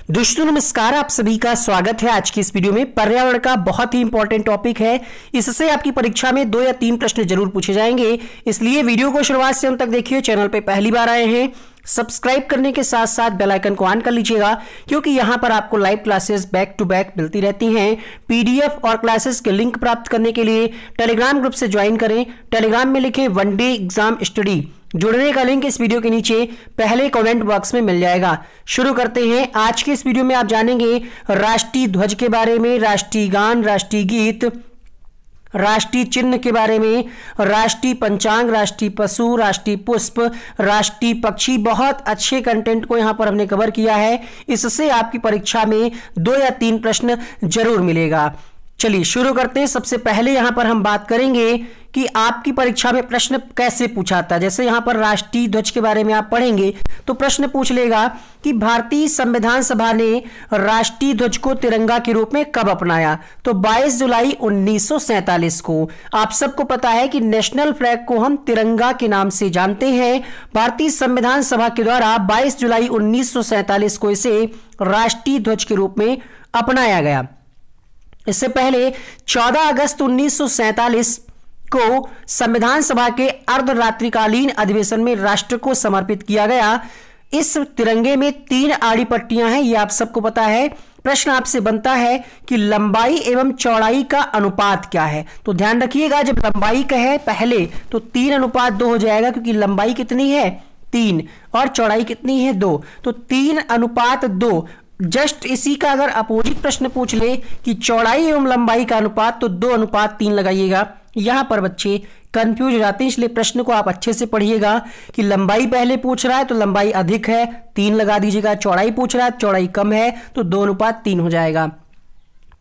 दोस्तों नमस्कार, आप सभी का स्वागत है आज की इस वीडियो में। पर्यावरण का बहुत ही इंपॉर्टेंट टॉपिक है। इससे आपकी परीक्षा में 2 या 3 प्रश्न जरूर पूछे जाएंगे, इसलिए वीडियो को शुरुआत से अंत तक देखिए। चैनल पे पहली बार आए हैं, सब्सक्राइब करने के साथ साथ बेल आइकन को ऑन कर लीजिएगा, क्योंकि यहां पर आपको live classes back to back मिलती रहती हैं। पीडीएफ और क्लासेस के लिंक प्राप्त करने के लिए टेलीग्राम ग्रुप से ज्वाइन करें। टेलीग्राम में लिखें वन डे एग्जाम स्टडी। जुड़ने का लिंक इस वीडियो के नीचे पहले कमेंट बॉक्स में मिल जाएगा। शुरू करते हैं। आज के इस वीडियो में आप जानेंगे राष्ट्रीय ध्वज के बारे में, राष्ट्रीय गान, राष्ट्रीय गीत, राष्ट्रीय चिन्ह के बारे में, राष्ट्रीय पंचांग, राष्ट्रीय पशु, राष्ट्रीय पुष्प, राष्ट्रीय पक्षी। बहुत अच्छे कंटेंट को यहां पर हमने कवर किया है। इससे आपकी परीक्षा में 2 या 3 प्रश्न जरूर मिलेगा। चलिए शुरू करते हैं। सबसे पहले यहां पर हम बात करेंगे कि आपकी परीक्षा में प्रश्न कैसे पूछा था। जैसे यहां पर राष्ट्रीय ध्वज के बारे में आप पढ़ेंगे तो प्रश्न पूछ लेगा कि भारतीय संविधान सभा ने राष्ट्रीय ध्वज को तिरंगा के रूप में कब अपनाया, तो 22 जुलाई 1947 को। आप सबको पता है कि नेशनल फ्लैग को हम तिरंगा के नाम से जानते हैं। भारतीय संविधान सभा के द्वारा 22 जुलाई 1947 को इसे राष्ट्रीय ध्वज के रूप में अपनाया गया। इससे पहले 14 अगस्त 1947 को संविधान सभा के अर्धरात्रिकालीन अधिवेशन में राष्ट्र को समर्पित किया गया। इस तिरंगे में 3 आड़ी पट्टियां हैं, यह आप सबको पता है। प्रश्न आपसे बनता है कि लंबाई एवं चौड़ाई का अनुपात क्या है। तो ध्यान रखिएगा, जब लंबाई कहे पहले तो 3:2 हो जाएगा, क्योंकि लंबाई कितनी है 3 और चौड़ाई कितनी है 2, तो 3:2। जस्ट इसी का अगर अपोजिट प्रश्न पूछ ले कि चौड़ाई एवं लंबाई का अनुपात, तो 2:3 लगाइएगा। यहां पर बच्चे कंफ्यूज हो जाते हैं, इसलिए प्रश्न को आप अच्छे से पढ़िएगा कि लंबाई पहले पूछ रहा है तो लंबाई अधिक है 3 लगा दीजिएगा, चौड़ाई पूछ रहा है चौड़ाई कम है तो 2:3 हो जाएगा।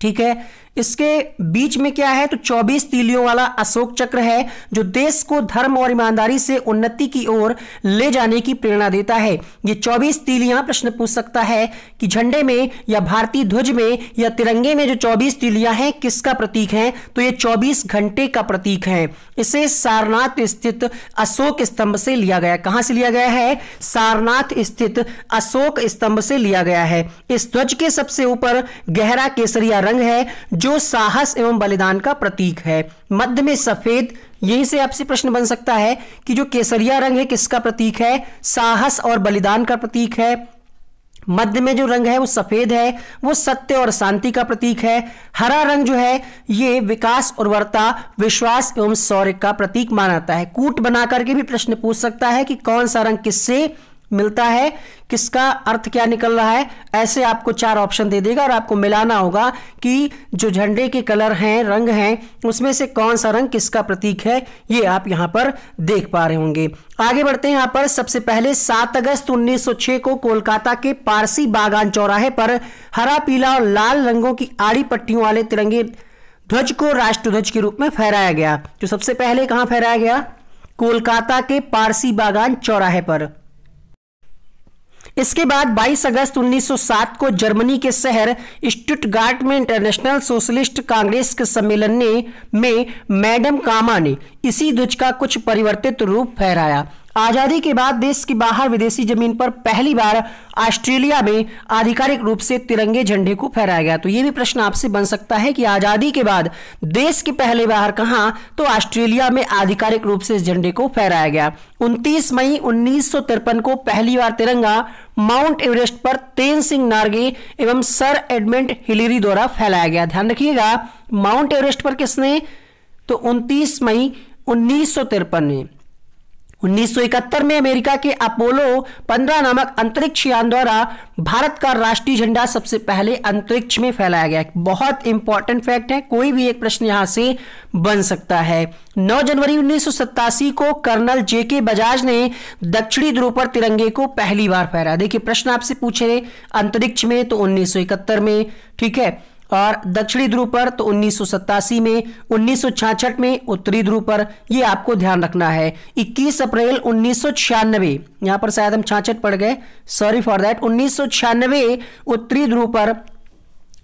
ठीक है। इसके बीच में क्या है, तो 24 तीलियों वाला अशोक चक्र है, जो देश को धर्म और ईमानदारी से उन्नति की ओर ले जाने की प्रेरणा देता है। ये 24 तीलियां प्रश्न पूछ सकता है कि झंडे में या भारतीय ध्वज में या तिरंगे में जो 24 तीलियां हैं किसका प्रतीक है, तो ये 24 घंटे का प्रतीक है। इसे सारनाथ स्थित अशोक स्तंभ से लिया गया। कहां से लिया गया है, सारनाथ स्थित अशोक स्तंभ से लिया गया है। इस ध्वज के सबसे ऊपर गहरा केसरिया रंग है, जो साहस एवं बलिदान का प्रतीक है। मध्य में सफेद, यहीं से आपसे प्रश्न बन सकता है कि जो केसरिया रंग है किसका प्रतीक है, साहस और बलिदान का प्रतीक है। मध्य में जो रंग है वो सफेद है, वो सत्य और शांति का प्रतीक है। हरा रंग जो है ये विकास, उर्वरता, विश्वास एवं शौर्य का प्रतीक माना जाता है। कूट बना करके भी प्रश्न पूछ सकता है कि कौन सा रंग किससे मिलता है, किसका अर्थ क्या निकल रहा है। ऐसे आपको 4 ऑप्शन दे देगा और आपको मिलाना होगा कि जो झंडे के कलर हैं, रंग हैं, उसमें से कौन सा रंग किसका प्रतीक है। ये आप यहां पर देख पा रहे होंगे। आगे बढ़ते हैं। यहां पर सबसे पहले 7 अगस्त 1906 को कोलकाता के पारसी बागान चौराहे पर हरा, पीला और लाल रंगों की आड़ी पट्टियों वाले तिरंगे ध्वज को राष्ट्रध्वज के रूप में फहराया गया। तो सबसे पहले कहां फहराया गया, कोलकाता के पारसी बागान चौराहे पर। इसके बाद 22 अगस्त 1907 को जर्मनी के शहर स्टुटगार्ट में इंटरनेशनल सोशलिस्ट कांग्रेस के सम्मेलन में मैडम कामा ने इसी ध्वज का कुछ परिवर्तित रूप फहराया। आजादी के बाद देश के बाहर विदेशी जमीन पर पहली बार ऑस्ट्रेलिया में आधिकारिक रूप से तिरंगे झंडे को फहराया गया। तो यह भी प्रश्न आपसे बन सकता है कि आजादी के बाद देश के पहले बाहर कहां, तो ऑस्ट्रेलिया में आधिकारिक रूप से इस झंडे को फहराया गया। 29 मई 1953 को पहली बार तिरंगा माउंट एवरेस्ट पर तेन सिंह नार्गे एवं सर एडमंड हिलेरी द्वारा फैलाया गया। ध्यान रखिएगा, माउंट एवरेस्ट पर किसने, तो 29 मई 1953 में। 1971 में अमेरिका के अपोलो 15 नामक अंतरिक्ष यान द्वारा भारत का राष्ट्रीय झंडा सबसे पहले अंतरिक्ष में फैलाया गया। बहुत इंपॉर्टेंट फैक्ट है, कोई भी एक प्रश्न यहां से बन सकता है। 9 जनवरी 1987 को कर्नल जेके बजाज ने दक्षिणी ध्रुव पर तिरंगे को पहली बार फहराया। देखिए प्रश्न आपसे पूछे अंतरिक्ष में तो 1971 में, ठीक है, और दक्षिणी ध्रुव पर तो 1987 में, 1966 में उत्तरी ध्रुव पर। यह आपको ध्यान रखना है। 21 अप्रैल 1996, यहां पर शायद हम 66 पढ़ गए, सॉरी फॉर दैट, 1996 उत्तरी ध्रुव पर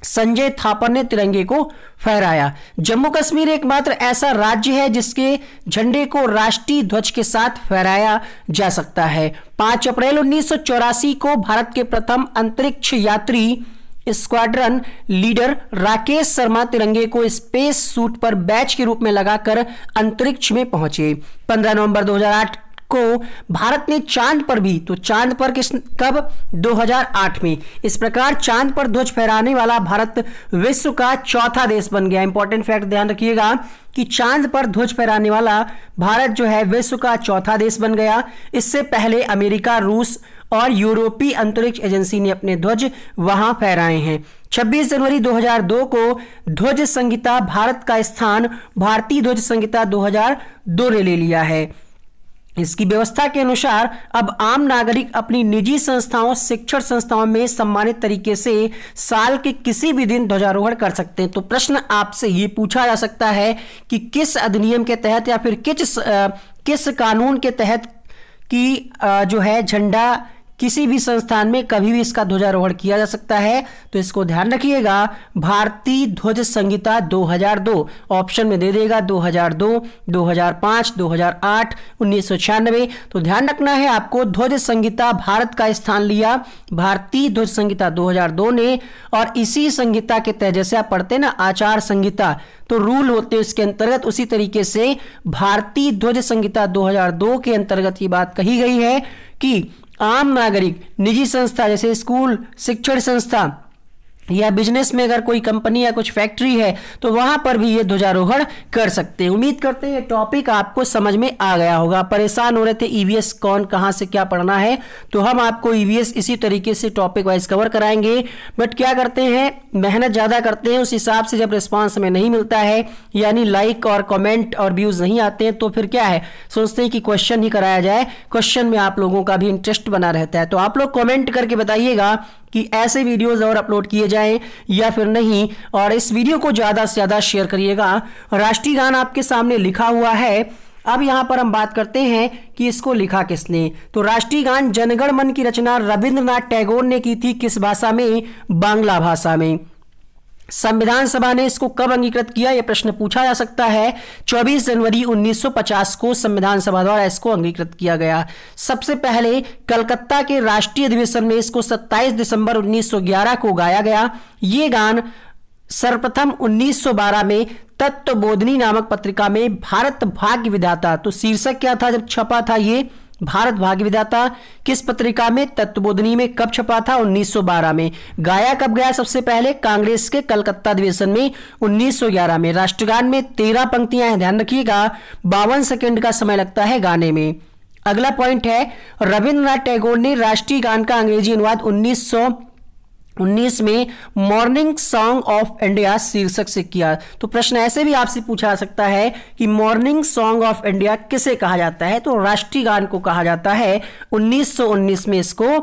संजय थापर ने तिरंगे को फहराया। जम्मू कश्मीर एकमात्र ऐसा राज्य है जिसके झंडे को राष्ट्रीय ध्वज के साथ फहराया जा सकता है। 5 अप्रैल 1984 को भारत के प्रथम अंतरिक्ष यात्री स्क्वाड्रन लीडर राकेश शर्मा तिरंगे को स्पेस सूट पर बैच के रूप में लगाकर अंतरिक्ष में पहुंचे। 15 नवंबर 2008 को भारत ने चांद पर भी, तो चांद पर कब? 2008 में। इस प्रकार चांद पर ध्वज फहराने वाला भारत विश्व का चौथा देश बन गया। इंपॉर्टेंट फैक्ट ध्यान रखिएगा कि चांद पर ध्वज फहराने वाला भारत जो है विश्व का चौथा देश बन गया। इससे पहले अमेरिका, रूस और यूरोपीय अंतरिक्ष एजेंसी ने अपने ध्वज वहां फहराए हैं। 26 जनवरी 2002 को ध्वज संहिता भारत का स्थान भारतीय ध्वज संहिता 2002 ने ले लिया है। इसकी व्यवस्था के अनुसार अब आम नागरिक अपनी निजी संस्थाओं, शिक्षण संस्थाओं में सम्मानित तरीके से साल के किसी भी दिन ध्वजारोहण कर सकते हैं। तो प्रश्न आपसे ये पूछा जा सकता है कि किस अधिनियम के तहत या फिर किस कानून के तहत कि जो है झंडा किसी भी संस्थान में कभी भी इसका ध्वजारोहण किया जा सकता है। तो इसको ध्यान रखिएगा, भारतीय ध्वज संहिता 2002 ऑप्शन में दे देगा। 2002, 2005, 2008, 1996। तो ध्यान रखना है आपको, ध्वज संहिता भारत का स्थान लिया भारतीय ध्वज संहिता 2002 ने। और इसी संहिता के तहत जैसे आप पढ़ते हैं ना आचार संहिता, तो रूल होते हैं उसके अंतर्गत, उसी तरीके से भारतीय ध्वज संहिता 2002 के अंतर्गत ये बात कही गई है कि आम नागरिक, निजी संस्था जैसे स्कूल, शिक्षण संस्था या बिजनेस में अगर कोई कंपनी या कुछ फैक्ट्री है तो वहां पर भी ये ध्वजारोहण कर सकते हैं। उम्मीद करते हैं ये टॉपिक आपको समझ में आ गया होगा। परेशान हो रहे थे ईवीएस कौन कहां से क्या पढ़ना है, तो हम आपको ईवीएस इसी तरीके से टॉपिक वाइज कवर कराएंगे। बट क्या करते हैं, मेहनत ज़्यादा करते हैं, उस हिसाब से जब रिस्पॉन्स हमें नहीं मिलता है, यानी लाइक और कॉमेंट और व्यूज़ नहीं आते हैं, तो फिर क्या है, सोचते हैं कि क्वेश्चन ही कराया जाए। क्वेश्चन में आप लोगों का भी इंटरेस्ट बना रहता है। तो आप लोग कॉमेंट करके बताइएगा कि ऐसे वीडियोस और अपलोड किए जाएं या फिर नहीं, और इस वीडियो को ज़्यादा से ज़्यादा शेयर करिएगा। राष्ट्रीय गान आपके सामने लिखा हुआ है। अब यहाँ पर हम बात करते हैं कि इसको लिखा किसने। तो राष्ट्रीय गान जनगण मन की रचना रविंद्रनाथ टैगोर ने की थी। किस भाषा में? बांग्ला भाषा में। संविधान सभा ने इसको कब अंगीकृत किया, यह प्रश्न पूछा जा सकता है। 24 जनवरी 1950 को संविधान सभा द्वारा इसको अंगीकृत किया गया। सबसे पहले कलकत्ता के राष्ट्रीय अधिवेशन में इसको 27 दिसंबर 1911 को गाया गया। ये गान सर्वप्रथम 1912 में तत्वबोधिनी नामक पत्रिका में भारत भाग्य विधाता, तो शीर्षक क्या था जब छपा था ये? भारत भाग्य विधाता। किस पत्रिका में? तत्वबोधिनी में। कब छपा था? 1912 में। गाया कब गया? सबसे पहले कांग्रेस के कलकत्ता अधिवेशन में 1911 में। राष्ट्रगान में 13 पंक्तियां हैं, ध्यान रखिएगा। 52 सेकंड का समय लगता है गाने में। अगला पॉइंट है, रविंद्रनाथ टैगोर ने राष्ट्रीय गान का अंग्रेजी अनुवाद 1919 में मॉर्निंग सॉन्ग ऑफ इंडिया शीर्षक से किया। तो प्रश्न ऐसे भी आपसे पूछा जा सकता है कि मॉर्निंग सॉन्ग ऑफ इंडिया किसे कहा जाता है? तो राष्ट्रीय गान को कहा जाता है। 1919 में इसको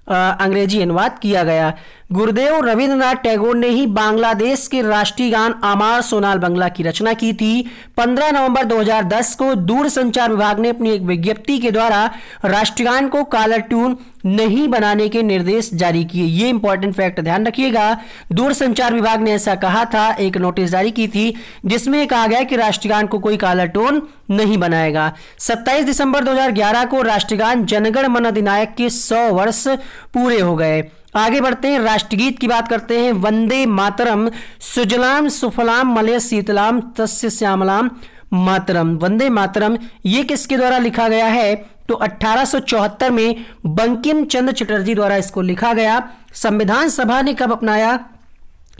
अंग्रेजी अनुवाद किया गया। गुरुदेव रविंद्रनाथ टैगोर ने ही बांग्लादेश के राष्ट्रीय गान अमार सोनाल बंगला की रचना की थी। 15 नवंबर 2010 को दूरसंचार विभाग ने अपनी एक विज्ञप्ति के द्वारा राष्ट्रीय गान को कॉलर ट्यून नहीं बनाने के निर्देश जारी किए। ये इंपॉर्टेंट फैक्ट ध्यान रखिएगा। दूरसंचार विभाग ने ऐसा कहा था, एक नोटिस जारी की थी जिसमें कहा गया कि राष्ट्रीय गान को कोई कॉलर ट्यून नहीं बनाएगा। 27 दिसंबर 2011 को राष्ट्रीय गान जनगण मन अधिनायक के 100 वर्ष पूरे हो गए। आगे बढ़ते हैं, राष्ट्रगीत की बात करते हैं। वंदे मातरम सुजलाम सुफलाम मलय शीतलाम तस्य श्यामलाम मातरम। वंदे मातरम ये किसके द्वारा लिखा गया है? तो 1874 में बंकिम चंद्र चटर्जी द्वारा इसको लिखा गया। संविधान सभा ने कब अपनाया?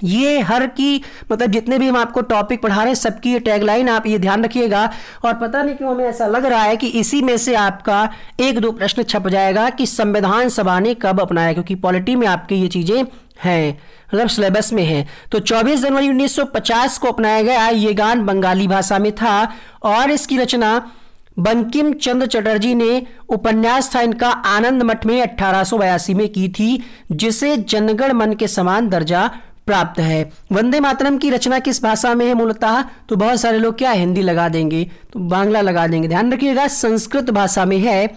ये हर की मतलब जितने भी हम आपको टॉपिक पढ़ा रहे हैं सबकी ये टैगलाइन आप ये ध्यान रखिएगा। और पता नहीं क्यों हमें ऐसा लग रहा है कि इसी में से आपका 1-2 प्रश्न छप जाएगा कि संविधान सभा ने कब अपनाया, क्योंकि पॉलिटी में आपकी ये चीजें हैं, मतलब सिलेबस में है। तो 24 जनवरी 1950 को अपनाया गया। ये गान बंगाली भाषा में था और इसकी रचना बंकिम चंद्र चटर्जी ने, उपन्यास था इनका आनंद मठ में 1882 में की थी, जिसे जनगण मन के समान दर्जा प्राप्त है। वंदे मातरम की रचना किस भाषा में है मूलतः? तो बहुत सारे लोग क्या हिंदी लगा देंगे, तो बांग्ला लगा देंगे। ध्यान रखिएगा संस्कृत भाषा में है।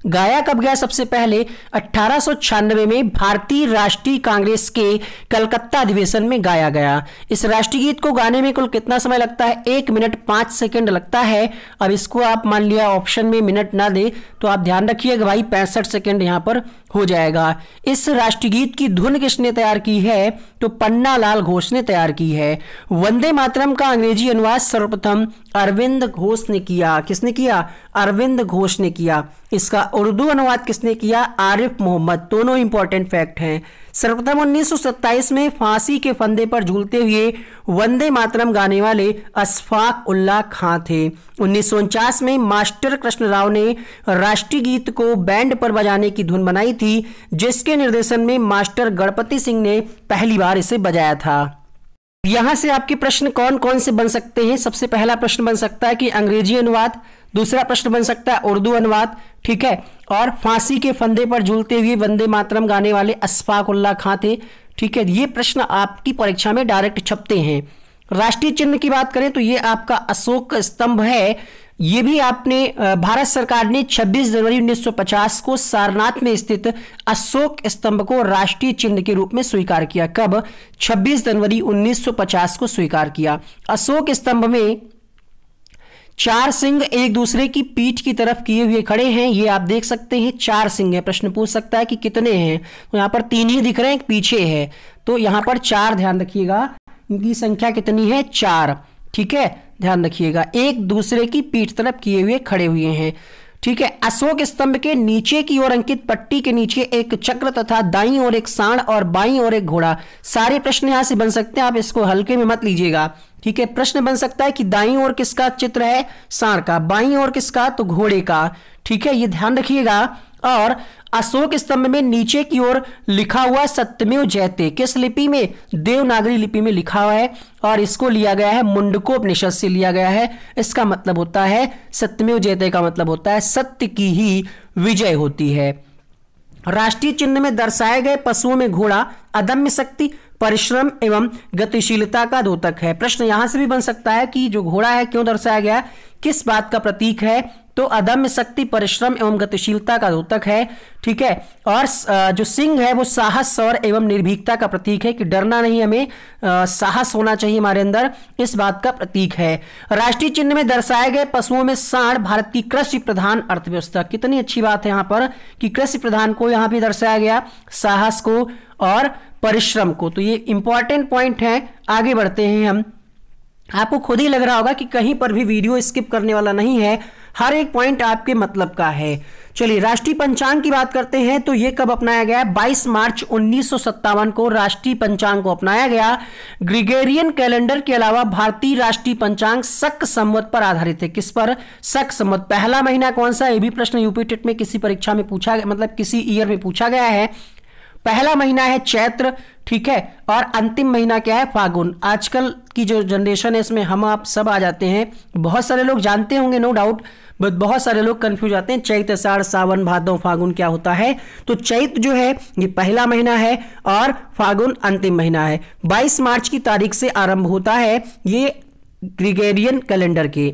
गाया कब गया सबसे पहले? 1896 में भारतीय राष्ट्रीय कांग्रेस के कलकत्ता अधिवेशन में गाया गया। इस राष्ट्रीय गीत को गाने में कुल कितना समय लगता है? 1 मिनट 5 सेकंड लगता है। अब इसको आप मान लिया ऑप्शन में मिनट ना दे तो आप ध्यान रखिएगा भाई 65 सेकंड यहां पर हो जाएगा। इस राष्ट्रीय गीत की धुन किसने तैयार की है? तो पन्ना लाल घोष ने तैयार की है। वंदे मातरम का अंग्रेजी अनुवाद सर्वप्रथम अरविंद घोष ने किया। किसने किया? अरविंद घोष ने किया। इसका उर्दू अनुवाद किसने किया? आरिफ मोहम्मद। दोनों इंपॉर्टेंट फैक्ट हैं। सर्वप्रथम 1927 में फांसी के फंदे पर झूलते हुए वंदे मातरम गाने वाले अशफाक उल्लाह खां थे। 1949 में मास्टर कृष्ण राव ने राष्ट्रीय गीत को बैंड पर बजाने की धुन बनाई थी, जिसके निर्देशन में मास्टर गणपति सिंह ने पहली बार इसे बजाया था। यहां से आपके प्रश्न कौन कौन से बन सकते हैं? सबसे पहला प्रश्न बन सकता है कि अंग्रेजी अनुवाद, दूसरा प्रश्न बन सकता है उर्दू अनुवाद, ठीक है, और फांसी के फंदे पर झूलते हुए वंदे मातरम गाने वाले अशफाक उल्लाह खां थे, ठीक है। ये प्रश्न आपकी परीक्षा में डायरेक्ट छपते हैं। राष्ट्रीय चिन्ह की बात करें तो ये आपका अशोक स्तंभ है। ये भी आपने भारत सरकार ने 26 जनवरी 1950 को सारनाथ में स्थित अशोक स्तंभ को राष्ट्रीय चिन्ह के रूप में स्वीकार किया। कब? 26 जनवरी 1950 को स्वीकार किया। अशोक स्तंभ में 4 सिंह एक दूसरे की पीठ की तरफ किए हुए खड़े हैं। ये आप देख सकते हैं 4 सिंह है। प्रश्न पूछ सकता है कि कितने हैं, तो यहाँ पर 3 ही दिख रहे हैं, एक पीछे है, तो यहाँ पर 4 ध्यान रखिएगा। इनकी संख्या कितनी है? 4, ठीक है, ध्यान रखिएगा। एक दूसरे की पीठ तरफ किए हुए खड़े हुए हैं, ठीक है। अशोक स्तंभ के नीचे की ओर अंकित पट्टी के नीचे एक चक्र तथा दाईं ओर एक सांड और बाईं ओर एक घोड़ा। सारे प्रश्न यहां से बन सकते हैं, आप इसको हल्के में मत लीजिएगा, ठीक है। प्रश्न बन सकता है कि दाईं ओर किसका चित्र है? सांड का। बाईं ओर किसका? तो घोड़े का, ठीक है, ये ध्यान रखिएगा। और अशोक स्तंभ में नीचे की ओर लिखा हुआ सत्यमेव जयते किस लिपि में? देवनागरी लिपि में लिखा हुआ है, और इसको लिया गया है मुंडकोपनिषद से लिया गया है। इसका मतलब होता है, सत्यमेव जयते का मतलब होता है सत्य की ही विजय होती है। राष्ट्रीय चिन्ह में दर्शाए गए पशुओं में घोड़ा अदम्य शक्ति, परिश्रम एवं गतिशीलता का द्योतक है। प्रश्न यहां से भी बन सकता है कि जो घोड़ा है क्यों दर्शाया गया, किस बात का प्रतीक है? तो अदम्य शक्ति, परिश्रम एवं गतिशीलता का द्योतक है, ठीक है। और जो सिंह है वो साहस और एवं निर्भीकता का प्रतीक है कि डरना नहीं, हमें साहस होना चाहिए हमारे अंदर, इस बात का प्रतीक है। राष्ट्रीय चिन्ह में दर्शाए गए पशुओं में सांड भारत की कृषि प्रधान अर्थव्यवस्था। कितनी अच्छी बात है यहाँ पर कि कृषि प्रधान को यहाँ पे दर्शाया गया, साहस को और परिश्रम को। तो ये इंपॉर्टेंट पॉइंट है। आगे बढ़ते हैं हम। आपको खुद ही लग रहा होगा कि कहीं पर भी वीडियो स्किप करने वाला नहीं है, हर एक पॉइंट आपके मतलब का है। चलिए राष्ट्रीय पंचांग की बात करते हैं। तो ये कब अपनाया गया? 22 मार्च 1957 को राष्ट्रीय पंचांग को अपनाया गया। ग्रिगोरियन कैलेंडर के अलावा भारतीय राष्ट्रीय पंचांग शक संवत पर आधारित है। किस पर? शक संवत। पहला महीना कौन सा? ये भी प्रश्न यूपी टेट में किसी परीक्षा में पूछा, मतलब किसी ईयर में पूछा गया है। पहला महीना है चैत्र, ठीक है, और अंतिम महीना क्या है? फागुन। आजकल की जो जनरेशन है इसमें हम आप सब आ जाते हैं। बहुत सारे लोग जानते होंगे नो डाउट, बट बहुत सारे लोग कंफ्यूज आते हैं। चैत, आषाढ़, सावन, भादौ, फागुन क्या होता है? तो चैत जो है ये पहला महीना है और फागुन अंतिम महीना है। 22 मार्च की तारीख से आरंभ होता है ये ग्रिगोरियन कैलेंडर के,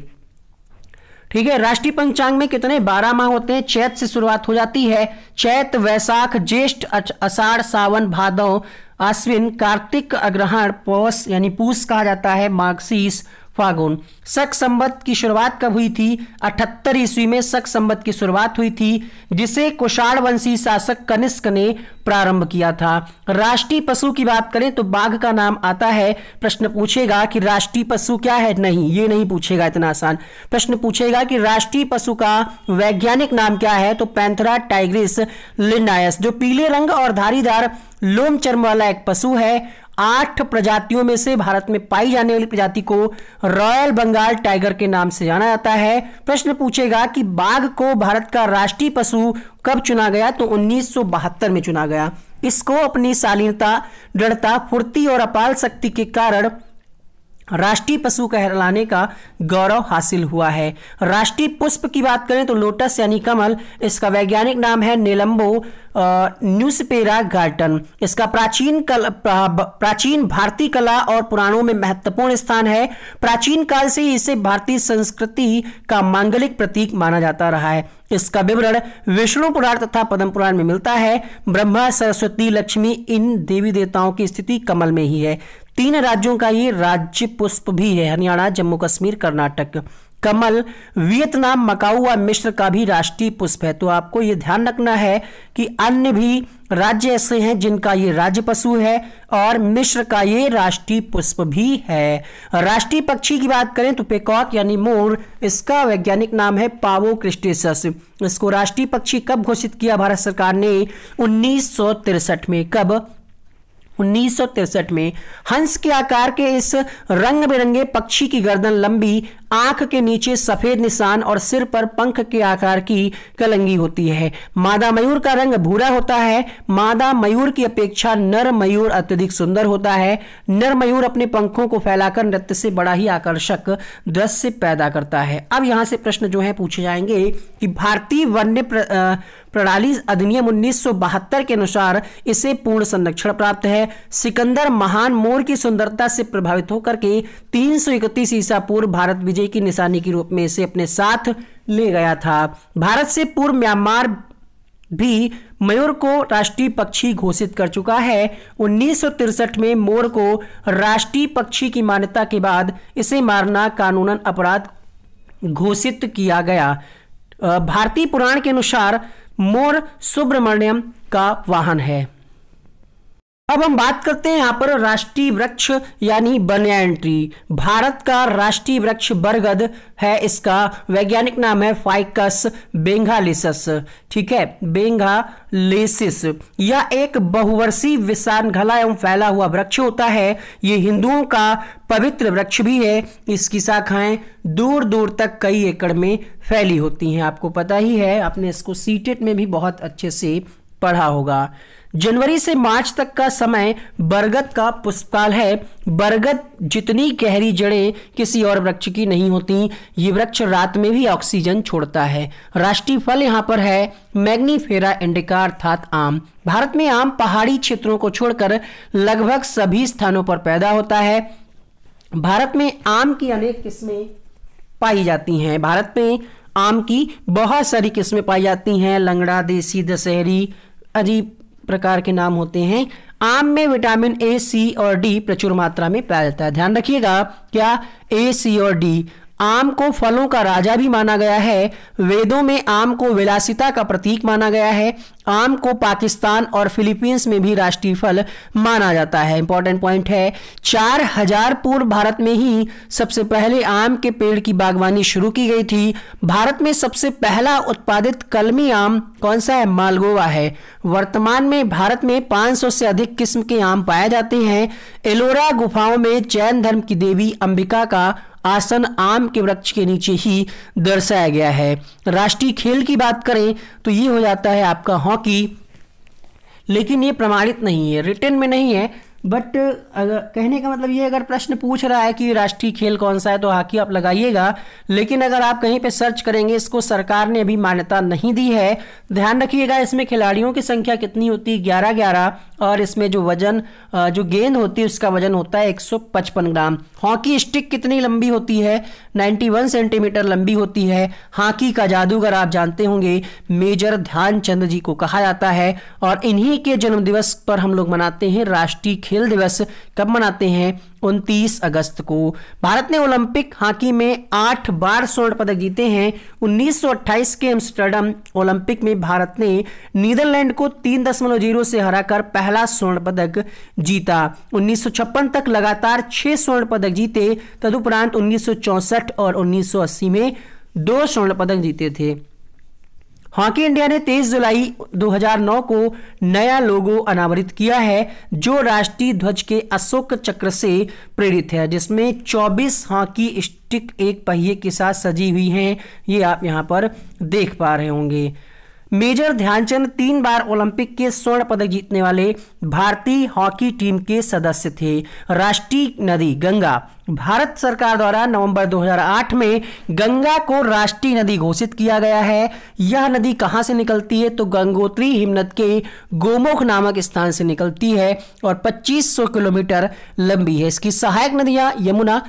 ठीक है। राष्ट्रीय पंचांग में कितने? 12 माह होते हैं। चैत से शुरुआत हो जाती है। चैत, वैशाख, ज्येष्ठ, आषाढ़, सावन, भादौ, आश्विन, कार्तिक, अग्रहायण, पौष यानी पूष कहा जाता है, माघशीस, फागुन। शक संवत की शुरुआत कब हुई थी? 78 ईस्वी में शक संवत की शुरुआत हुई थी, जिसे कुषाण वंशी शासक कनिष्क ने प्रारंभ किया था। राष्ट्रीय पशु की बात करें तो बाघ का नाम आता है। प्रश्न पूछेगा कि राष्ट्रीय पशु क्या है? नहीं, ये नहीं पूछेगा, इतना आसान। प्रश्न पूछेगा कि राष्ट्रीय पशु का वैज्ञानिक नाम क्या है? तो पैंथेरा टाइग्रिस लिनायस, जो पीले रंग और धारीदार लोम चर्म वाला एक पशु है। 8 प्रजातियों में से भारत में पाई जाने वाली प्रजाति को रॉयल बंगाल टाइगर के नाम से जाना जाता है। प्रश्न पूछेगा कि बाघ को भारत का राष्ट्रीय पशु कब चुना गया? तो 1972 में चुना गया। इसको अपनी शालीनता, दृढ़ता, फुर्ती और अपार शक्ति के कारण राष्ट्रीय पशु कहलाने का गौरव हासिल हुआ है। राष्ट्रीय पुष्प की बात करें तो लोटस यानी कमल, इसका वैज्ञानिक नाम है नेलंबो न्यूस्पेरा गार्टन। इसका प्राचीन भारतीय कला और पुराणों में महत्वपूर्ण स्थान है। प्राचीन काल से ही इसे भारतीय संस्कृति का मांगलिक प्रतीक माना जाता रहा है। इसका विवरण विष्णु पुराण तथा पद्म पुराण में मिलता है। ब्रह्मा, सरस्वती, लक्ष्मी इन देवी देवताओं की स्थिति कमल में ही है। 3 राज्यों का ये राज्य पुष्प भी है, हरियाणा, जम्मू कश्मीर, कर्नाटक। कमल वियतनाम, मकाऊ व मिस्र का भी राष्ट्रीय पुष्प है। तो आपको ये ध्यान रखना है कि अन्य भी राज्य ऐसे हैं जिनका ये राज्य पशु है और मिस्र का ये राष्ट्रीय पुष्प भी है। राष्ट्रीय पक्षी की बात करें तो पीकॉक यानी मोर, इसका वैज्ञानिक नाम है पावो क्रिस्टेसस। इसको राष्ट्रीय पक्षी कब घोषित किया भारत सरकार ने? 1963 में। कब? 1963 में। हंस के आकार के इस रंग बिरंगे पक्षी की गर्दन लंबी, आंख के नीचे सफेद निशान और सिर पर पंख के आकार की कलंगी होती है। मादा मयूर का रंग भूरा होता है। मादा मयूर की अपेक्षा नर मयूर अत्यधिक सुंदर होता है। नर मयूर अपने पंखों को फैलाकर नृत्य से बड़ा ही आकर्षक दृश्य पैदा करता है। अब यहां से प्रश्न जो है पूछे जाएंगे कि भारतीय वन्य प्रणाली अधिनियम 1972 के अनुसार इसे पूर्ण संरक्षण प्राप्त है। सिकंदर महान मोर की सुंदरता से प्रभावित होकर के 331 ईसा पूर्व भारत विजय की निशानी के रूप में इसे अपने साथ ले गया था। भारत से पूर्व म्यांमार भी मयूर को राष्ट्रीय पक्षी घोषित कर चुका है। 1963 में मोर को राष्ट्रीय पक्षी की मान्यता के बाद इसे मारना कानूनन अपराध घोषित किया गया। भारतीय पुराण के अनुसार मोर सुब्रमण्यम का वाहन है। अब हम बात करते हैं यहां पर राष्ट्रीय वृक्ष यानी बनियान ट्री। भारत का राष्ट्रीय वृक्ष बरगद है। इसका वैज्ञानिक नाम है फाइकस बेंगालिसिस। ठीक है, बेंगालिसिस। यह एक बहुवर्षीय विशाल घला एवं फैला हुआ वृक्ष होता है। यह हिंदुओं का पवित्र वृक्ष भी है। इसकी शाखाएं दूर दूर तक कई एकड़ में फैली होती हैं। आपको पता ही है, आपने इसको सीटेट में भी बहुत अच्छे से पढ़ा होगा। जनवरी से मार्च तक का समय बरगद का पुष्पकाल है। बरगद जितनी गहरी जड़ें किसी और वृक्ष की नहीं होती। ये वृक्ष रात में भी ऑक्सीजन छोड़ता है। राष्ट्रीय फल यहाँ पर है मैग्नीफेरा इंडिका अर्थात आम। भारत में आम पहाड़ी क्षेत्रों को छोड़कर लगभग सभी स्थानों पर पैदा होता है। भारत में आम की अनेक किस्में पाई जाती हैं। भारत में आम की बहुत सारी किस्में पाई जाती हैं। लंगड़ा, देसी, दशहरी, अजीब प्रकार के नाम होते हैं। आम में विटामिन ए, सी और डी प्रचुर मात्रा में पाया जाता है। ध्यान रखिएगा, क्या? ए, सी और डी। आम को फलों का राजा भी माना गया है। वेदों में आम को विलासिता का प्रतीक माना गया है। आम को पाकिस्तान और फिलीपींस में भी राष्ट्रीय फल माना जाता है। इंपॉर्टेंट पॉइंट है, 4000 पूर्व भारत में ही सबसे पहले आम के पेड़ की बागवानी शुरू की गई थी। भारत में सबसे पहला उत्पादित कलमी आम कौन सा है? मालगोवा है। वर्तमान में भारत में 500 से अधिक किस्म के आम पाए जाते हैं। एलोरा गुफाओं में जैन धर्म की देवी अंबिका का आसन आम के वृक्ष के नीचे ही दर्शाया गया है। राष्ट्रीय खेल की बात करें तो ये हो जाता है आपका हॉकी, लेकिन ये प्रमाणित नहीं है, रिटन में नहीं है। बट अगर कहने का मतलब ये, अगर प्रश्न पूछ रहा है कि राष्ट्रीय खेल कौन सा है तो हॉकी आप लगाइएगा। लेकिन अगर आप कहीं पे सर्च करेंगे, इसको सरकार ने अभी मान्यता नहीं दी है। ध्यान रखिएगा, इसमें खिलाड़ियों की संख्या कितनी होती है? 11-11। और इसमें जो वजन, जो गेंद होती है उसका वजन होता है 155 ग्राम। हॉकी स्टिक कितनी लंबी होती है? 91 सेंटीमीटर लंबी होती है। हॉकी का जादूगर आप जानते होंगे, मेजर ध्यानचंद जी को कहा जाता है। और इन्हीं के जन्मदिवस पर हम लोग मनाते हैं राष्ट्रीय खेल दिवस। कब मनाते हैं? 29 अगस्त को। भारत ने ओलंपिक हॉकी में 8 बार स्वर्ण पदक जीते हैं। 1928 के एम्स्टर्डम ओलंपिक में भारत ने नीदरलैंड को 3.0 से हराकर पहला स्वर्ण पदक जीता। 1956 तक लगातार 6 स्वर्ण पदक जीते। तदुपरांत 1964 और 1980 में 2 स्वर्ण पदक जीते थे। हॉकी इंडिया ने 23 जुलाई 2009 को नया लोगो अनावरित किया है, जो राष्ट्रीय ध्वज के अशोक चक्र से प्रेरित है, जिसमें 24 हॉकी स्टिक एक पहिए के साथ सजी हुई हैं। ये आप यहां पर देख पा रहे होंगे। मेजर ध्यानचंद 3 बार ओलंपिक के स्वर्ण पदक जीतने वाले भारतीय हॉकी टीम के सदस्य थे। राष्ट्रीय नदी गंगा। भारत सरकार द्वारा नवंबर 2008 में गंगा को राष्ट्रीय नदी घोषित किया गया है। यह नदी कहां से निकलती है? तो गंगोत्री हिमनद के गोमुख नामक स्थान से निकलती है और 2500 किलोमीटर लंबी है। इसकी सहायक नदियां यमुना,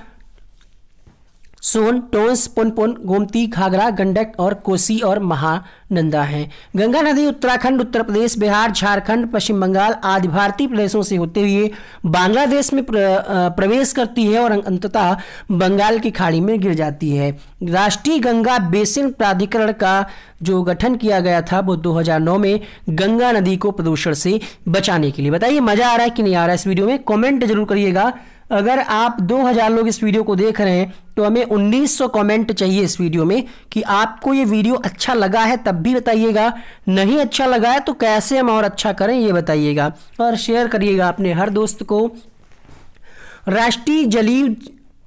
सोन, टोंस, पुनपुन, गोमती, घाघरा, गंडक और कोसी और महानंदा हैं। गंगा नदी उत्तराखंड, उत्तर प्रदेश, बिहार, झारखंड, पश्चिम बंगाल आदि भारतीय प्रदेशों से होते हुए बांग्लादेश में प्रवेश करती है और अंततः बंगाल की खाड़ी में गिर जाती है। राष्ट्रीय गंगा बेसिन प्राधिकरण का जो गठन किया गया था वो 2009 में गंगा नदी को प्रदूषण से बचाने के लिए। बताइए मजा आ रहा है कि नहीं आ रहा है इस वीडियो में? कमेंट जरूर करिएगा। अगर आप 2000 लोग इस वीडियो को देख रहे हैं तो हमें 1900 कमेंट चाहिए इस वीडियो में कि आपको ये वीडियो अच्छा लगा है तब भी बताइएगा, नहीं अच्छा लगा है तो कैसे हम और अच्छा करें ये बताइएगा, और शेयर करिएगा अपने हर दोस्त को। राष्ट्रीय जलीय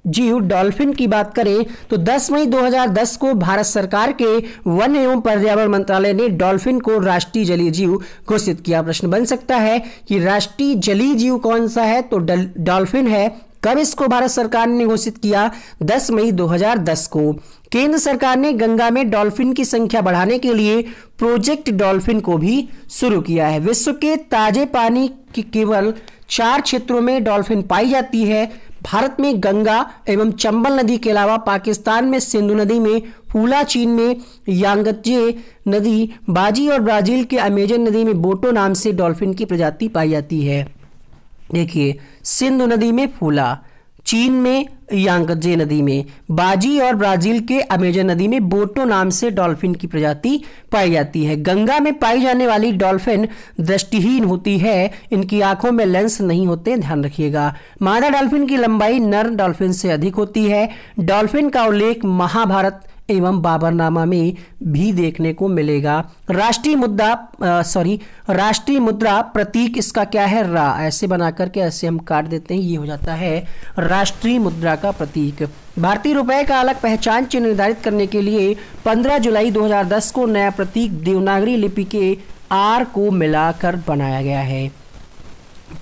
जीव डॉल्फिन की बात करें तो 10 मई 2010 को भारत सरकार के वन एवं पर्यावरण मंत्रालय ने डॉल्फिन को राष्ट्रीय जलीय जीव घोषित किया। प्रश्न बन सकता है कि राष्ट्रीय जलीय जीव कौन सा है? तो डॉल्फिन है। कब इसको भारत सरकार ने घोषित किया? 10 मई 2010 को। केंद्र सरकार ने गंगा में डॉल्फिन की संख्या बढ़ाने के लिए प्रोजेक्ट डॉल्फिन को भी शुरू किया है। विश्व के ताजे पानी के केवल 4 क्षेत्रों में डॉल्फिन पाई जाती है। भारत में गंगा एवं चंबल नदी के अलावा पाकिस्तान में सिंधु नदी में, फूला चीन में यांगत्जे नदी, बाजी और ब्राजील के अमेजन नदी में बोटो नाम से डॉल्फिन की प्रजाति पाई जाती है। देखिए, सिंधु नदी में फूला, चीन में यांगत्जे नदी में, बाजी और ब्राजील के अमेजन नदी में बोटो नाम से डॉल्फिन की प्रजाति पाई जाती है। गंगा में पाई जाने वाली डॉल्फिन दृष्टिहीन होती है, इनकी आंखों में लेंस नहीं होते, ध्यान रखिएगा। मादा डॉल्फिन की लंबाई नर डॉल्फिन से अधिक होती है। डॉल्फिन का उल्लेख महाभारत एवं बाबरनामा में भी देखने को मिलेगा। राष्ट्रीय मुद्रा प्रतीक इसका क्या है? रा। ऐसे बना करके ऐसे हम काट देते हैं, ये हो जाता है राष्ट्रीय मुद्रा का प्रतीक। भारतीय रुपए का अलग पहचान चिन्ह निर्धारित करने के लिए 15 जुलाई 2010 को नया प्रतीक देवनागरी लिपि के आर को मिलाकर बनाया गया है।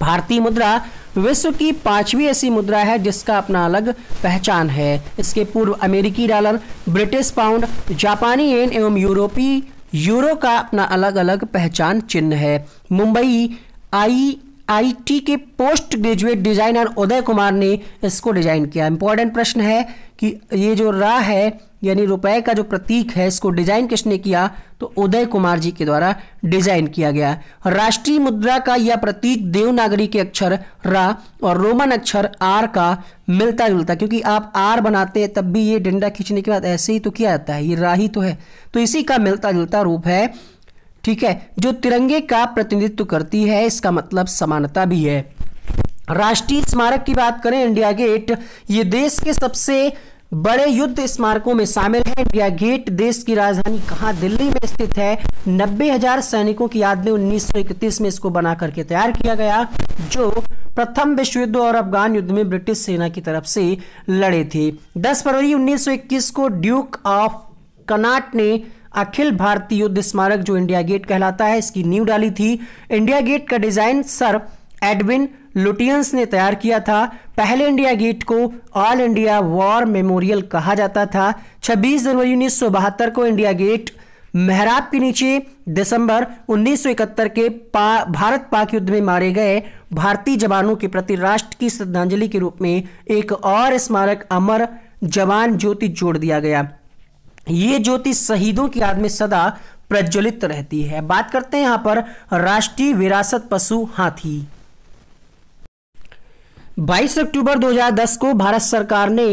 भारतीय मुद्रा विश्व की 5वीं ऐसी मुद्रा है जिसका अपना अलग पहचान है। इसके पूर्व अमेरिकी डॉलर, ब्रिटिश पाउंड, जापानी येन एवं यूरोपीय यूरो का अपना अलग अलग पहचान चिन्ह है। मुंबई आईआईटी के post graduate designer Uday Kumar ने इसको डिजाइन किया। इंपॉर्टेंट प्रश्न है कि ये जो रा है यानी रुपए का जो प्रतीक है इसको डिजाइन किसने किया? तो उदय कुमार जी के द्वारा डिजाइन किया गया। राष्ट्रीय मुद्रा का यह प्रतीक देवनागरी के अक्षर रा और रोमन अक्षर आर का मिलता जुलता, क्योंकि आप आर बनाते हैं तब भी ये डंडा खींचने के बाद ऐसे ही तो किया जाता है, ये रा ही तो है, तो इसी का मिलता जुलता रूप है। ठीक है, जो तिरंगे का प्रतिनिधित्व करती है, इसका मतलब समानता भी है। राष्ट्रीय स्मारक की बात करें, इंडिया गेट, ये देश के सबसे बड़े युद्ध स्मारकों में शामिल है। इंडिया गेट देश की राजधानी कहाँ? दिल्ली में स्थित है। 90,000 सैनिकों की याद में 1931 में इसको बना करके तैयार किया गया, जो प्रथम विश्व युद्ध और अफगान युद्ध में ब्रिटिश सेना की तरफ से लड़े थे। 10 फरवरी 1921 को ड्यूक ऑफ कनाट ने अखिल भारतीय युद्ध स्मारक जो इंडिया गेट कहलाता है इसकी नींव डाली थी। इंडिया गेट का डिजाइन सर एडविन लुटियंस ने तैयार किया था। पहले इंडिया गेट को ऑल इंडिया वॉर मेमोरियल कहा जाता था। 26 जनवरी 1972 को इंडिया गेट मेहराब के नीचे दिसंबर 1971 के भारत पाक युद्ध में मारे गए भारतीय जवानों के प्रति राष्ट्र की श्रद्धांजलि के रूप में एक और स्मारक अमर जवान ज्योति जोड़ दिया गया। ये ज्योति शहीदों की याद में सदा प्रज्वलित रहती है। बात करते हैं यहां पर राष्ट्रीय विरासत पशु हाथी। 22 अक्टूबर 2010 को भारत सरकार ने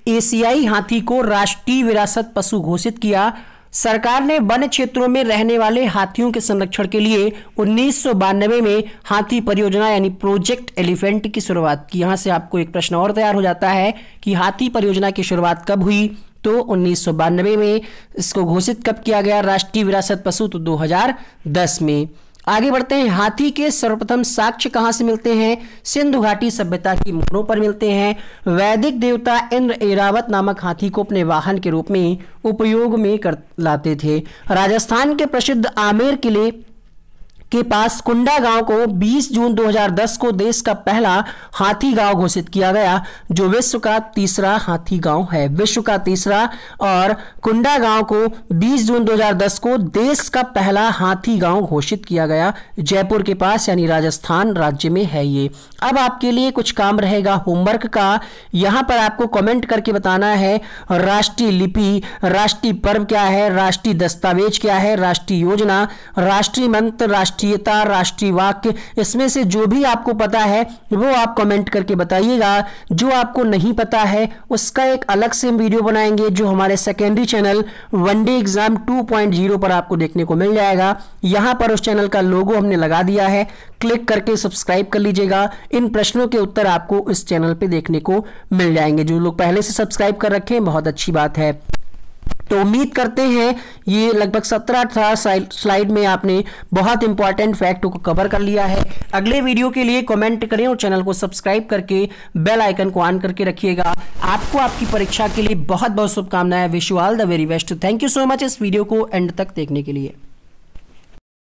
एशियाई हाथी को राष्ट्रीय विरासत पशु घोषित किया। सरकार ने वन क्षेत्रों में रहने वाले हाथियों के संरक्षण के लिए 1992 में हाथी परियोजना यानी प्रोजेक्ट एलिफेंट की शुरुआत की। यहां से आपको एक प्रश्न और तैयार हो जाता है कि हाथी परियोजना की शुरुआत कब हुई? तो 1992 में। इसको घोषित कब किया गया राष्ट्रीय विरासत पशु? तो 2010 में। आगे बढ़ते हैं। हाथी के सर्वप्रथम साक्ष्य कहां से मिलते हैं? सिंधु घाटी सभ्यता की मोहरों पर मिलते हैं। वैदिक देवता इंद्र ऐरावत नामक हाथी को अपने वाहन के रूप में उपयोग में कर लाते थे। राजस्थान के प्रसिद्ध आमेर किले के पास कुंडा गांव को 20 जून 2010 को देश का पहला हाथी गांव घोषित किया गया, जो विश्व का तीसरा हाथी गांव है। विश्व का तीसरा। और कुंडा गांव को 20 जून 2010 को देश का पहला हाथी गांव घोषित किया गया, जयपुर के पास यानी राजस्थान राज्य में है ये। अब आपके लिए कुछ काम रहेगा होमवर्क का। यहां पर आपको कमेंट करके बताना है राष्ट्रीय लिपि, राष्ट्रीय पर्व क्या है, राष्ट्रीय दस्तावेज क्या है, राष्ट्रीय योजना, राष्ट्रीय मंत्र, राष्ट्रीयता, राष्ट्रीय वाक्य, इसमें से जो भी आपको पता है वो आप कमेंट करके बताइएगा। जो आपको नहीं पता है उसका एक अलग से वीडियो बनाएंगे, जो हमारे सेकेंडरी चैनल वनडे एग्जाम 2.0 पर आपको देखने को मिल जाएगा। यहां पर उस चैनल का लोगो हमने लगा दिया है, क्लिक करके सब्सक्राइब कर लीजिएगा। इन प्रश्नों के उत्तर आपको इस चैनल पे देखने को मिल जाएंगे। जो लोग पहले से सब्सक्राइब कर रखे हैं बहुत अच्छी बात है। तो उम्मीद करते हैं ये लगभग 17-18 स्लाइड में आपने बहुत इंपॉर्टेंट फैक्ट को कवर कर लिया है। अगले वीडियो के लिए कमेंट करें और चैनल को सब्सक्राइब करके बेल आइकन को ऑन करके रखिएगा। आपको आपकी परीक्षा के लिए बहुत बहुत शुभकामनाएं। Wish you all the very best. Thank you so much इस वीडियो को एंड तक देखने के लिए।